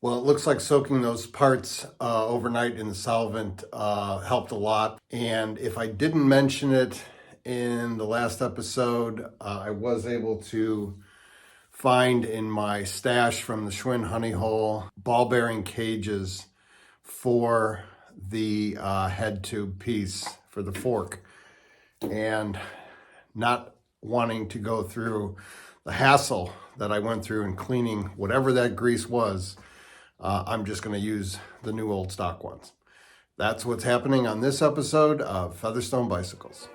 Well, it looks like soaking those parts overnight in the solvent helped a lot. And if I didn't mention it in the last episode, I was able to find in my stash from the Schwinn honey hole ball bearing cages for the head tube piece for the fork. And not wanting to go through the hassle that I went through in cleaning whatever that grease was, I'm just going to use the new old stock ones. That's what's happening on this episode of Featherstone Bicycles.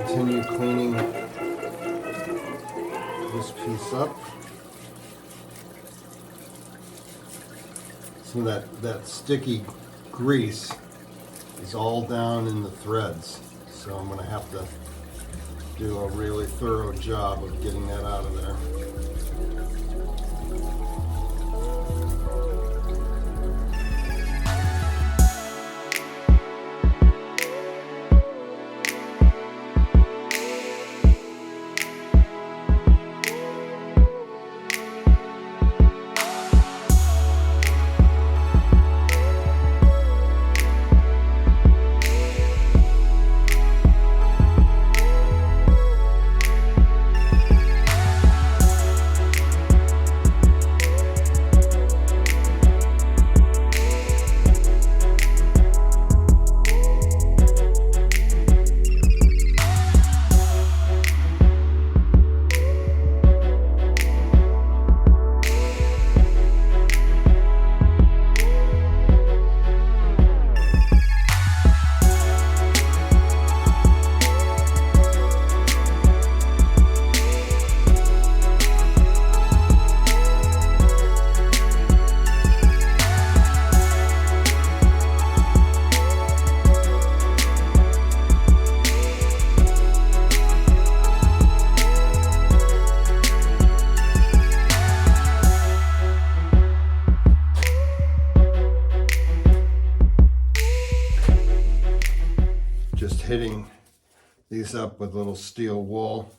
Continue cleaning this piece up. Some of that sticky grease is all down in the threads, so I'm going to have to do a really thorough job of getting that out of there. Just hitting these up with little steel wool.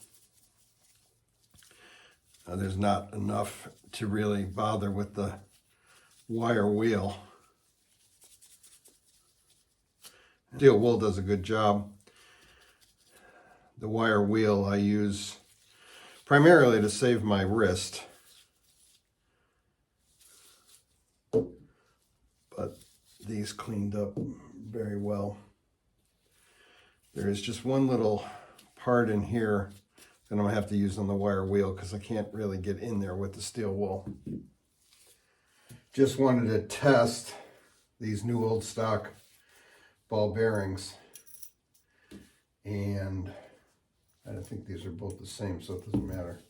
There's not enough to really bother with the wire wheel. Steel wool does a good job. The wire wheel I use primarily to save my wrist. But these cleaned up very well. There is just one little part in here that I'm going to have to use on the wire wheel because I can't really get in there with the steel wool. Just wanted to test these new old stock ball bearings. And I don't think these are both the same, so it doesn't matter.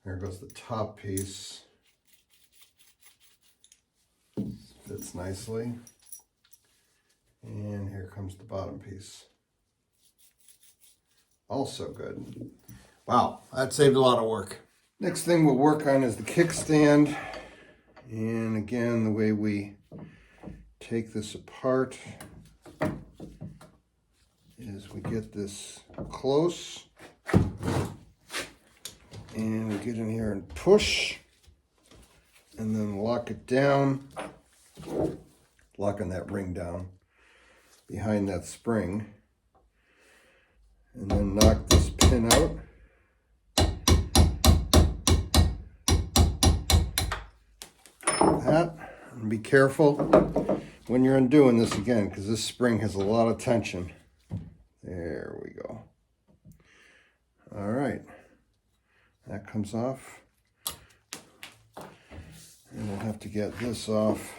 There goes the top piece. Fits nicely. And here comes the bottom piece. Also good. Wow, that saved a lot of work. Next thing we'll work on is the kickstand. And again, the way we take this apart is we get this close and we get in here and push and then lock it down, locking that ring down behind that spring. And then knock this pin out. Like that. And be careful when you're undoing this again, because this spring has a lot of tension. There we go. All right. That comes off. And we'll have to get this off.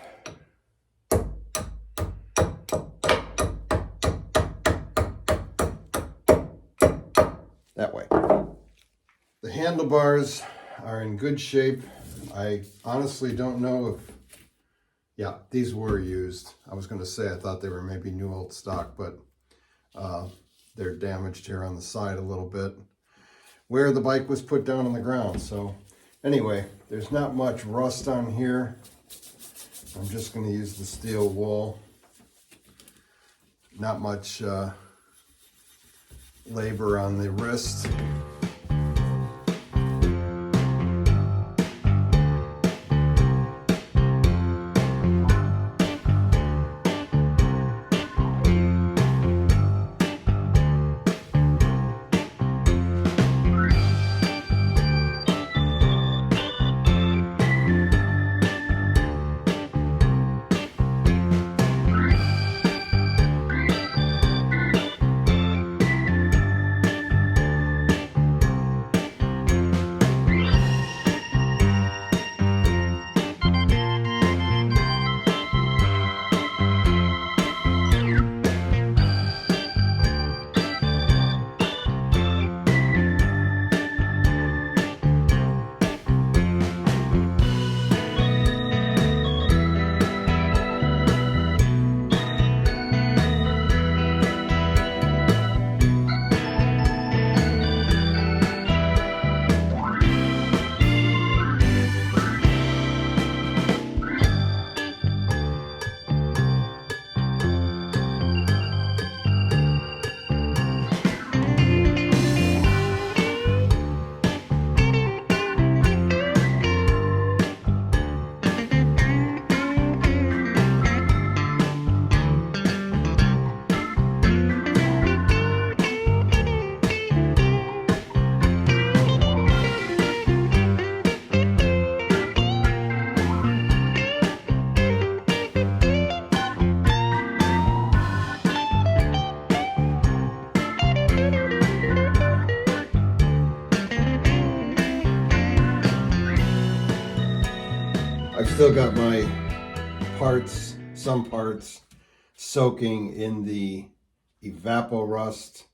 That way. The handlebars are in good shape. I honestly don't know if Yeah, these were used. I was going to say I thought they were maybe new old stock, but they're damaged here on the side a little bit where the bike was put down on the ground. So anyway, there's not much rust on here. I'm just going to use the steel wool. Not much labor on the wrist. I've still got my parts, some parts, soaking in the Evapo Rust,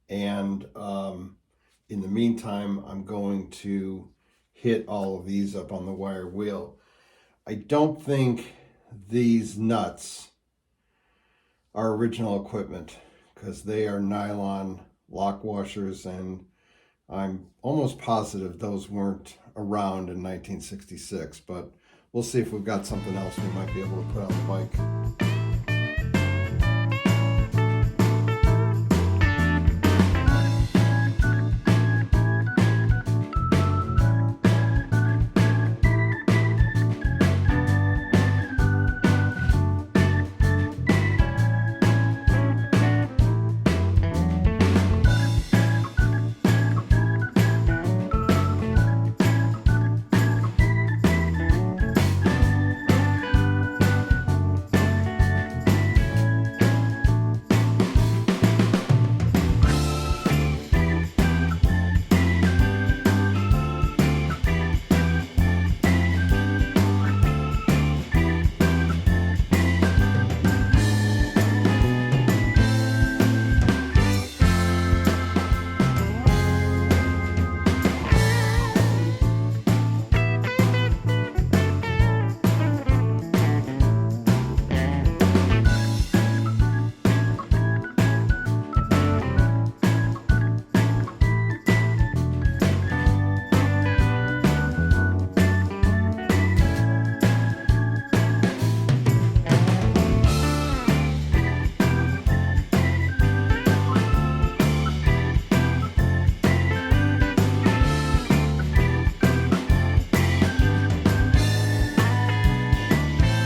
and in the meantime I'm going to hit all of these up on the wire wheel. I don't think these nuts are original equipment because they are nylon lock washers, and I'm almost positive those weren't around in 1966, but we'll see if we've got something else we might be able to put on the bike.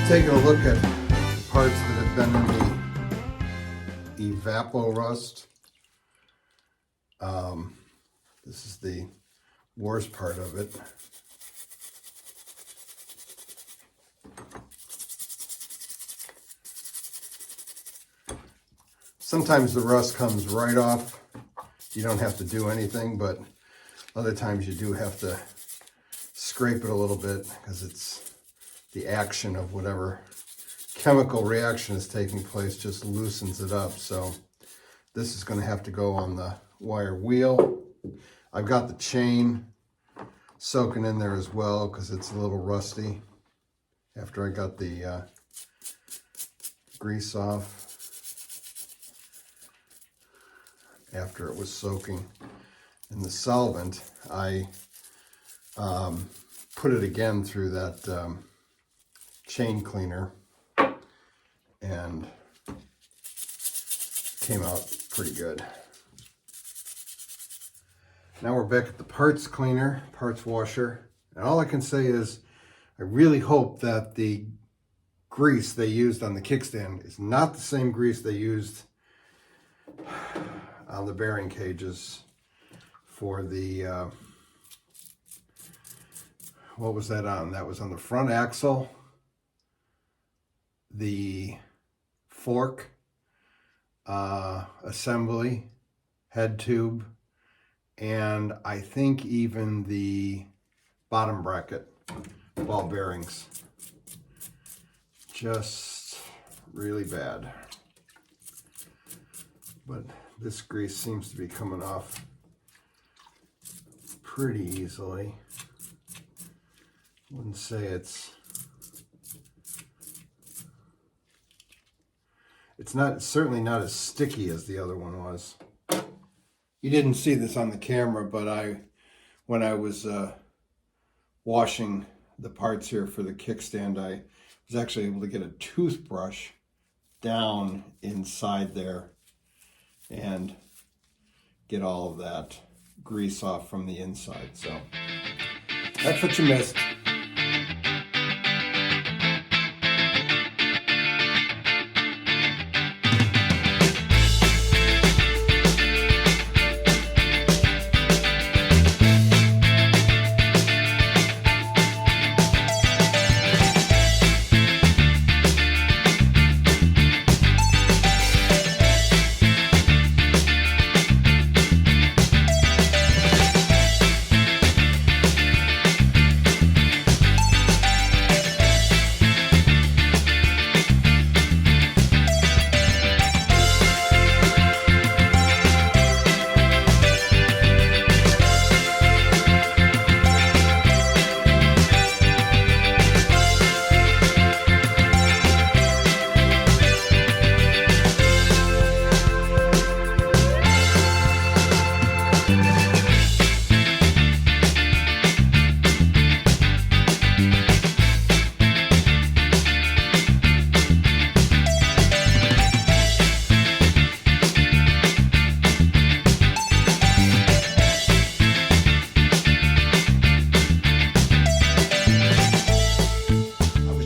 Taking a look at parts that have been in the Evapo Rust. This is the worst part of it. Sometimes the rust comes right off. You don't have to do anything, but other times you do have to scrape it a little bit because it's the action of whatever chemical reaction is taking place just loosens it up. So this is going to have to go on the wire wheel. I've got the chain soaking in there as well because it's a little rusty. after I got the grease off, after it was soaking in the solvent, I put it again through that chain cleaner, and came out pretty good. Now we're back at the parts cleaner, parts washer, and all I can say is I really hope that the grease they used on the kickstand is not the same grease they used on the bearing cages for the what was that on? That was on the front axle, the fork assembly, head tube, and I think even the bottom bracket ball bearings. Just really bad. But this grease seems to be coming off pretty easily. Wouldn't say it's not, certainly not as sticky as the other one was. You didn't see this on the camera, but when I was washing the parts here for the kickstand, I was actually able to get a toothbrush down inside there and get all of that grease off from the inside. So that's what you missed.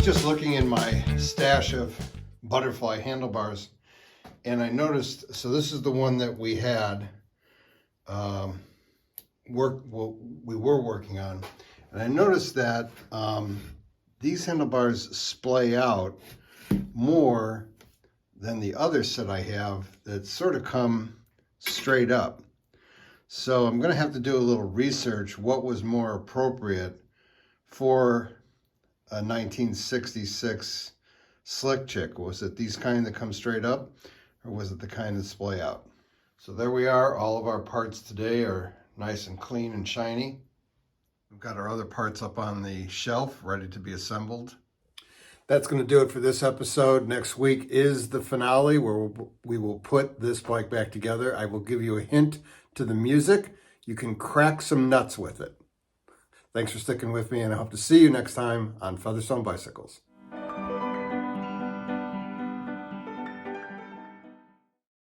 Just looking in my stash of butterfly handlebars, and I noticed, so this is the one that we had we were working on, and I noticed that these handlebars splay out more than the other set I have that sort of come straight up. So I'm going to have to do a little research what was more appropriate for a 1966 slick chick. Was it these kind that come straight up, or was it the kind that splay out? So there we are. All of our parts today are nice and clean and shiny. We've got our other parts up on the shelf ready to be assembled. That's going to do it for this episode. Next week is the finale where we will put this bike back together. I will give you a hint to the music. You can crack some nuts with it. Thanks for sticking with me, and I hope to see you next time on Featherstone Bicycles.